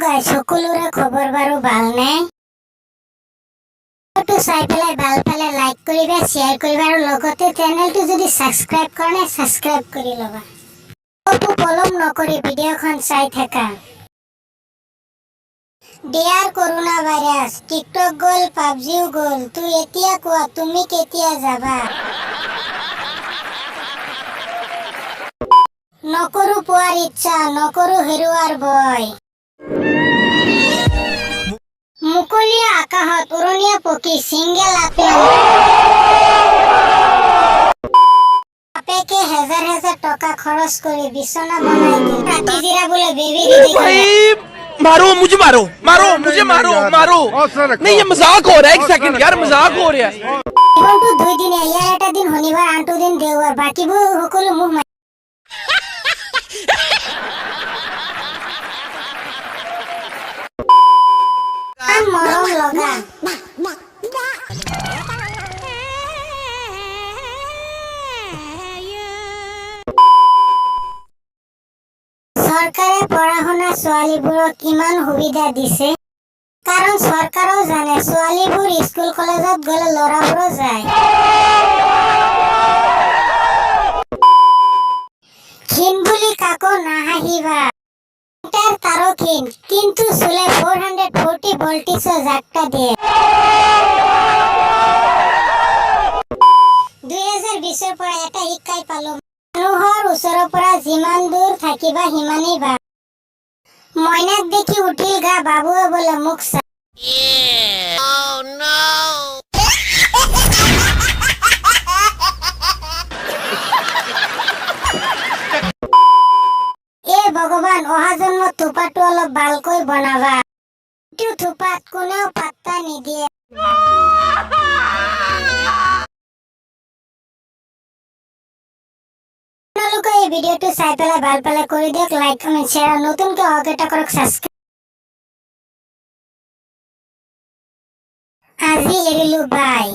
Guys সকলোৰে খবৰ বাৰু ভালনে? ভিডিওটো চাই পেলাই ভাল পালে লাইক কৰিবা, শেয়াৰ কৰিবা আৰু লগতে চেনেলটো যদি সাবস্ক্ৰাইব কৰা নাই সাবস্ক্ৰাইব কৰি ল'বা। পলম নকৰি ভিডিওখন চাই থাকা। ডিয়াৰ কৰোনা ভাইৰাছ, টিকটক গ'ল, পাবজিও গ'ল, তুই এতিয়া কোৱা তুমি কেতিয়া যাবা? নকৰো পোৱাৰ ইচ্ছা, নকৰো হেৰুৱাৰ ভয়। মুকলিয়া আকাশত উৰণীয়া পক্ষী সিংগেল বাপেকে হেজাৰ হেজাৰ টকা খৰচ কৰি বিছনা বনাই ৰাতি জিৰাবলৈ বেবি मारो मुझे मारो मारो मुझे मारो मारो नहीं ये मजाक हो रहा है एक सेकंड यार मजाक हो रहा है জীবনটো দুই দিনে ইয়াৰ এটা দিন শনিবাৰ আনটো দিন দেওবাৰ বাকিবোৰ সকলো মুখ মৰম লগা চৰকাৰে পঢ়া শুনা ছোৱালীবোৰক কিমান সুবিধা দিছে কাৰণ চৰকাৰেও জানে ছোৱালীবোৰ স্কুল কলেজত গ'লে ল'ৰাবোৰো যায় ক্ষীণ বুলি কাকো নাহাঁহিবা তাৰও ক্ষীণ কিন্তু চুলে 440 ভোল্টেজৰ ঝাটকা দিয়ে 2020 পৰা এটা শিক্ষাই পালো মানুহৰ ওচৰৰ পৰা যিমান দূৰ থাকিবা সিমানেই ভাল মইনাক দেখি উঠিল গা বাবুৱে বোলে মুখ চা ভগৱান অহা জন্মত থোপাটো অলপ ভালকৈ বনাবা ইটো থোপাত কোনেও পাত্তা নিদিয়ে আপোনালোকে এই ভিডিওটো চাই পেলাই ভাল পালে কৰি দিয়ক লাইক কমেন্ট শ্বেয়াৰ আৰু নতুনকৈ অগেটা কৰক সাবস্ক্ৰাইব আজি এৰিলো বাই